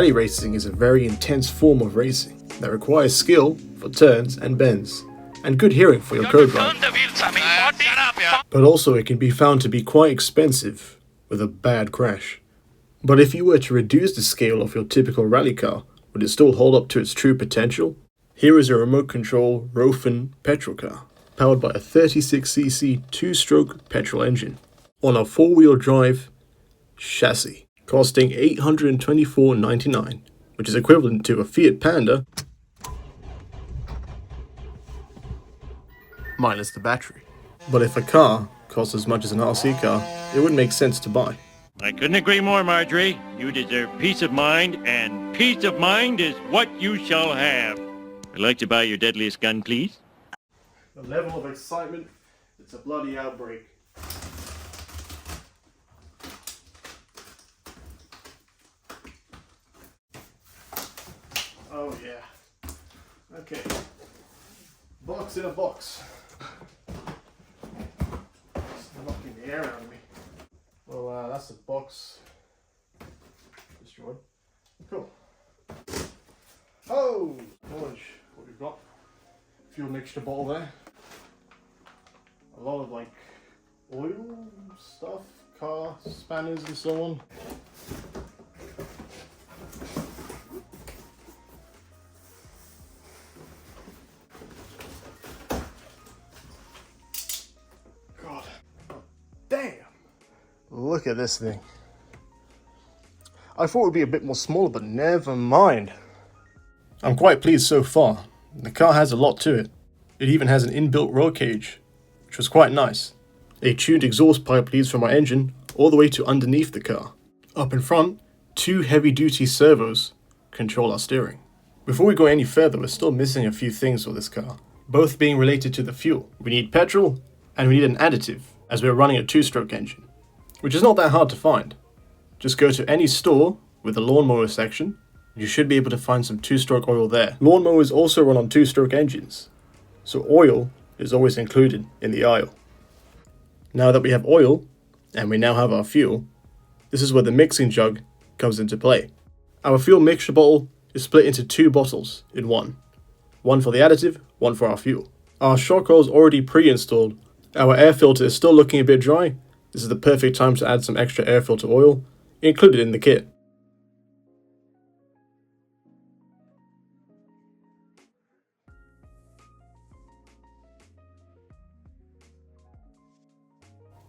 Rally racing is a very intense form of racing that requires skill for turns and bends, and good hearing for your co-driver. But also it can be found to be quite expensive with a bad crash. But if you were to reduce the scale of your typical rally car, would it still hold up to its true potential? Here is a remote control Rofun petrol car, powered by a 36cc 2-stroke petrol engine, on a 4-wheel drive chassis, costing $824.99, which is equivalent to a Fiat Panda minus the battery. But if a car costs as much as an RC car, it wouldn't make sense to buy. I couldn't agree more, Marjorie. You deserve peace of mind, and peace of mind is what you shall have. I'd like to buy your deadliest gun, please. The level of excitement, it's a bloody outbreak. Oh yeah. Okay. Box in a box. It's knocking the air out of me. Well, that's the box destroyed. Cool. Oh! Knowledge what we've got. Fuel mixture bottle there. A lot of like oil stuff, car spanners and so on. God. Damn! Look at this thing. I thought it would be a bit more smaller, but never mind. I'm quite pleased so far. The car has a lot to it. It even has an inbuilt roll cage, which was quite nice. A tuned exhaust pipe leads from our engine all the way to underneath the car. Up in front, 2 heavy-duty servos control our steering. Before we go any further, we're still missing a few things for this car, both being related to the fuel. We need petrol, and we need an additive, as we're running a 2-stroke engine, which is not that hard to find. Just go to any store with a lawnmower section, you should be able to find some 2-stroke oil there. Lawnmowers also run on 2-stroke engines, so oil is always included in the aisle. Now that we have oil, and we now have our fuel, this is where the mixing jug comes into play. Our fuel mixture bottle is split into 2 bottles in one. One for the additive, one for our fuel. Our shock oil is already pre-installed. Our air filter is still looking a bit dry. This is the perfect time to add some extra air filter oil, included in the kit.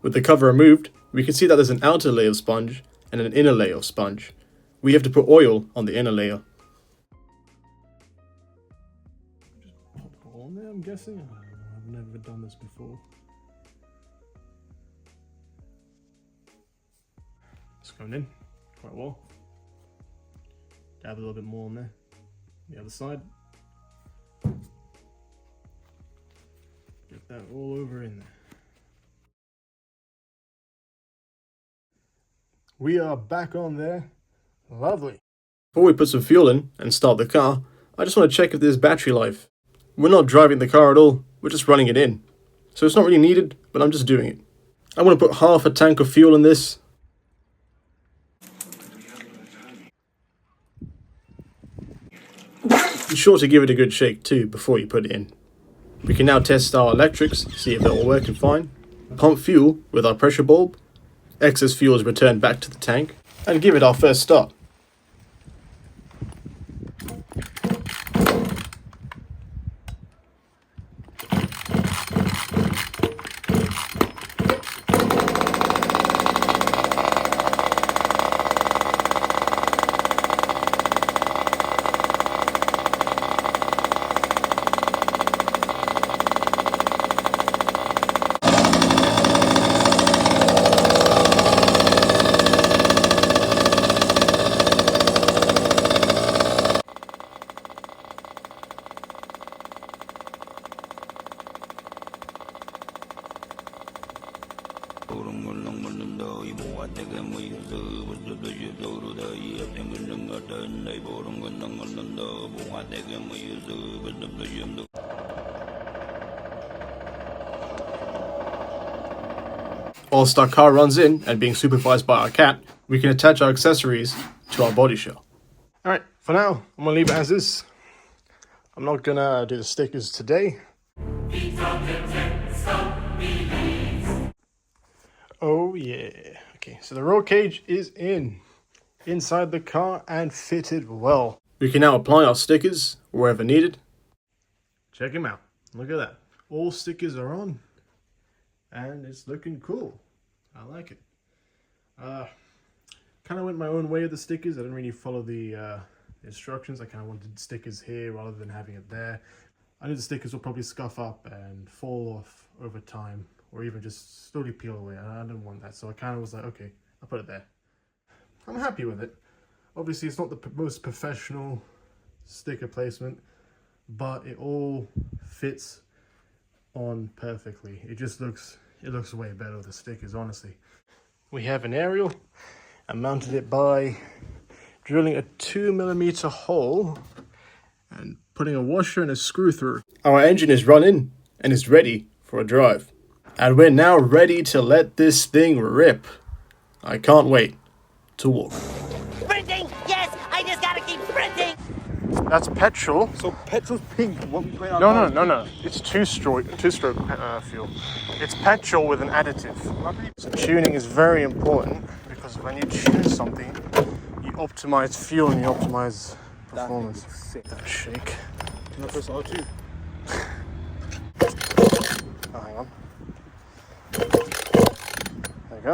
With the cover removed, we can see that there's an outer layer of sponge and an inner layer of sponge. We have to put oil on the inner layer. Just pop it on there, I'm guessing. I've never done this before. It's going in quite well. Dab a little bit more on there. The other side. Get that all over in there. We are back on there. Lovely. Before we put some fuel in and start the car, I just want to check if there's battery life. We're not driving the car at all, we're just running it in. So it's not really needed, but I'm just doing it. I want to put half a tank of fuel in this. Be sure to give it a good shake too before you put it in. We can now test our electrics, see if they're all working fine. Pump fuel with our pressure bulb. Excess fuel is returned back to the tank, and give it our first start. Whilst our car runs in and being supervised by our cat, we can attach our accessories to our body shell. Alright, for now, I'm gonna leave it as is. I'm not gonna do the stickers today. Oh yeah. Okay, so the roll cage is inside the car and fitted well. We can now apply our stickers wherever needed. Check them out. Look at that. All stickers are on. And it's looking cool. I like it. Kind of went my own way with the stickers. I didn't really follow the instructions. I kind of wanted stickers here rather than having it there. I knew the stickers will probably scuff up and fall off over time, or even just slowly peel away. I didn't want that, so I kind of was like, okay, I'll put it there. I'm happy with it. Obviously, it's not the most professional sticker placement, but it all fits on perfectly. It looks way better with the stickers, honestly. We have an aerial. I mounted it by drilling a 2mm hole and putting a washer and a screw through. Our engine is running and is ready for a drive. And we're now ready to let this thing rip. I can't wait to walk. Sprinting! Yes! I just gotta keep sprinting! That's petrol. So petrol's pink. What we playing on? No. It's two-stroke fuel. It's petrol with an additive. So tuning is very important because when you tune something, you optimize fuel and you optimize performance. That shake. Can I press R2? Oh, hang on. There you go.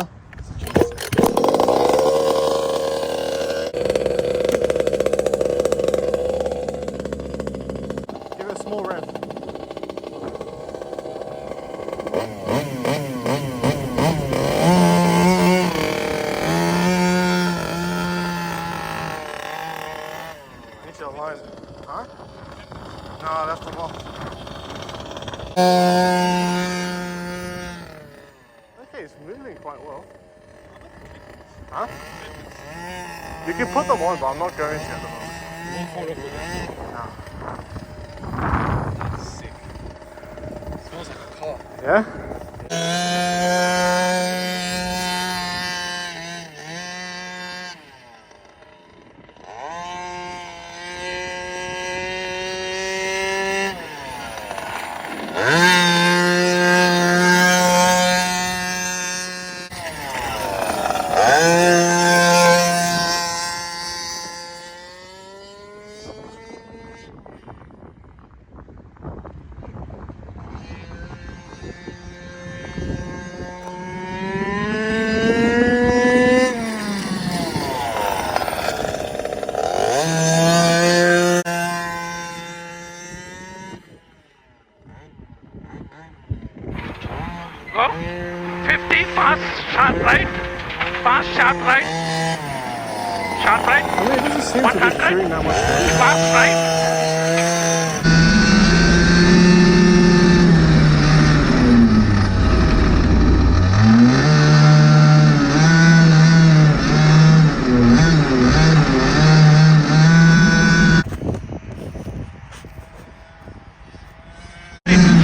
Give it a small rev. I need to align it. Huh? No, I left them off. Okay, it's moving quite well. Huh? You can put them on, but I'm not going to at the moment. No. That's sick. It smells like a car. Yeah? Go. 50, fast, sharp right. Fast, sharp right. Sharp right. I mean, it doesn't seem to be 100. doing that much. Fast right.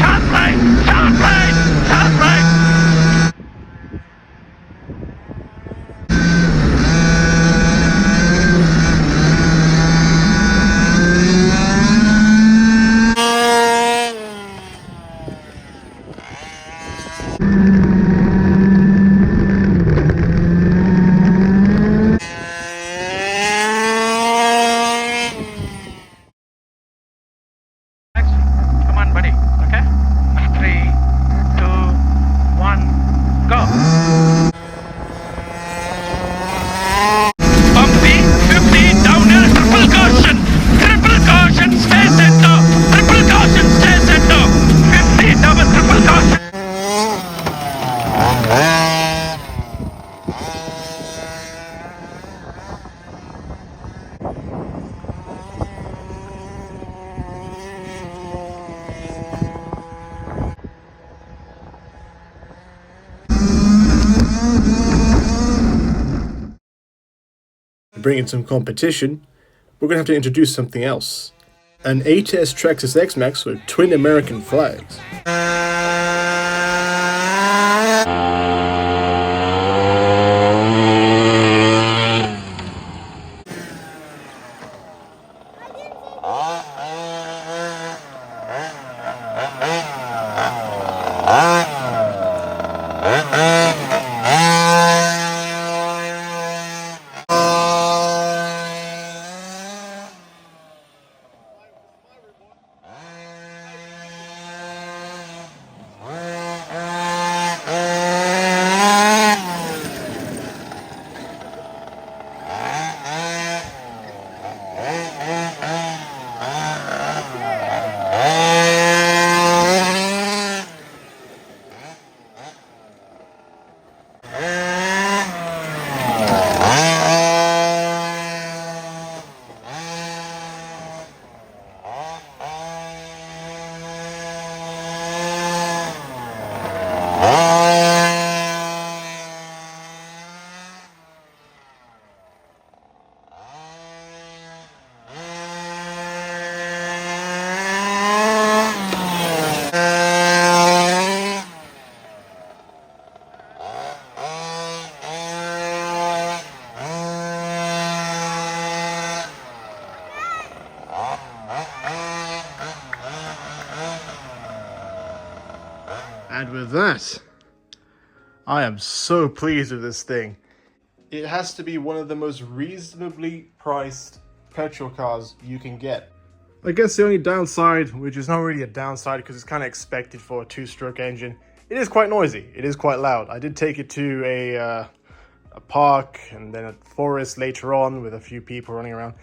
Sharp right. Sharp right. Sharp right. Come on, buddy. Okay? 3, 2, 1, go. Bumpy, 50, downhill, triple caution. Triple caution, stay center. Triple caution, stay center. 50, double triple caution. To bring in some competition, we're going to have to introduce something else. An ATS Traxxas X-Max with twin American flags. And with that, I am so pleased with this thing. It has to be one of the most reasonably priced petrol cars you can get. I guess the only downside, which is not really a downside because it's kind of expected for a two-stroke engine, it is quite noisy. It is quite loud. I did take it to a park and then a forest later on with a few people running around.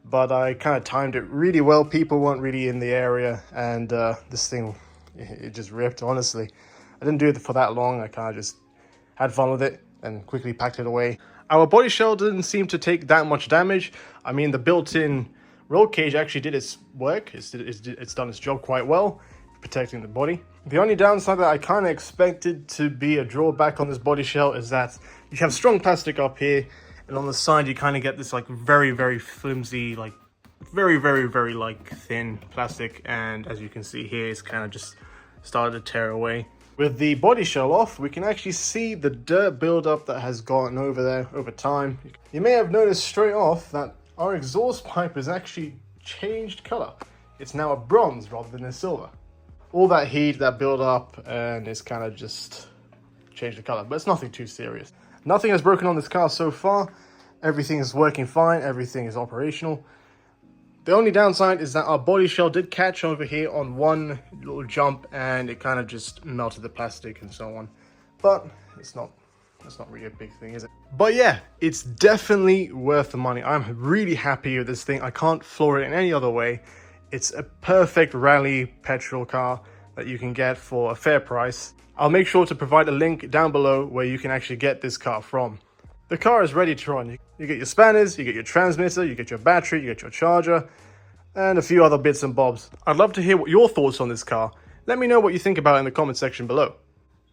But I kind of timed it really well. People weren't really in the area, and this thing, it just ripped, honestly. I didn't do it for that long. I kind of just had fun with it and quickly packed it away. Our body shell didn't seem to take that much damage. I mean, the built-in roll cage actually did its work. It's done its job quite well, protecting the body. The only downside that I kind of expected to be a drawback on this body shell is that you have strong plastic up here, and on the side you kind of get this like very, very flimsy, like very, very, very like thin plastic. And as you can see here, it's kind of just started to tear away. With the body shell off, we can actually see the dirt buildup that has gotten over there over time. You may have noticed straight off that our exhaust pipe has actually changed color. It's now a bronze rather than a silver. All that heat that built up and it's kind of just changed the color, but it's nothing too serious. Nothing has broken on this car so far. Everything is working fine. Everything is operational. The only downside is that our body shell did catch over here on one little jump and it kind of just melted the plastic and so on. But that's not really a big thing, is it? But yeah, it's definitely worth the money. I'm really happy with this thing. I can't floor it in any other way. It's a perfect rally petrol car that you can get for a fair price. I'll make sure to provide a link down below where you can actually get this car from. The car is ready to run. You get your spanners, you get your transmitter, you get your battery, you get your charger, and a few other bits and bobs. I'd love to hear what your thoughts on this car. Let me know what you think about it in the comment section below.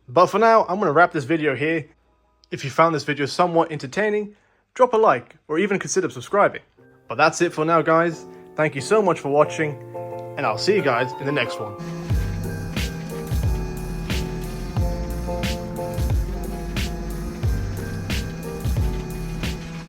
But for now, I'm going to wrap this video here. If you found this video somewhat entertaining, drop a like or even consider subscribing. But that's it for now, guys. Thank you so much for watching, and I'll see you guys in the next one.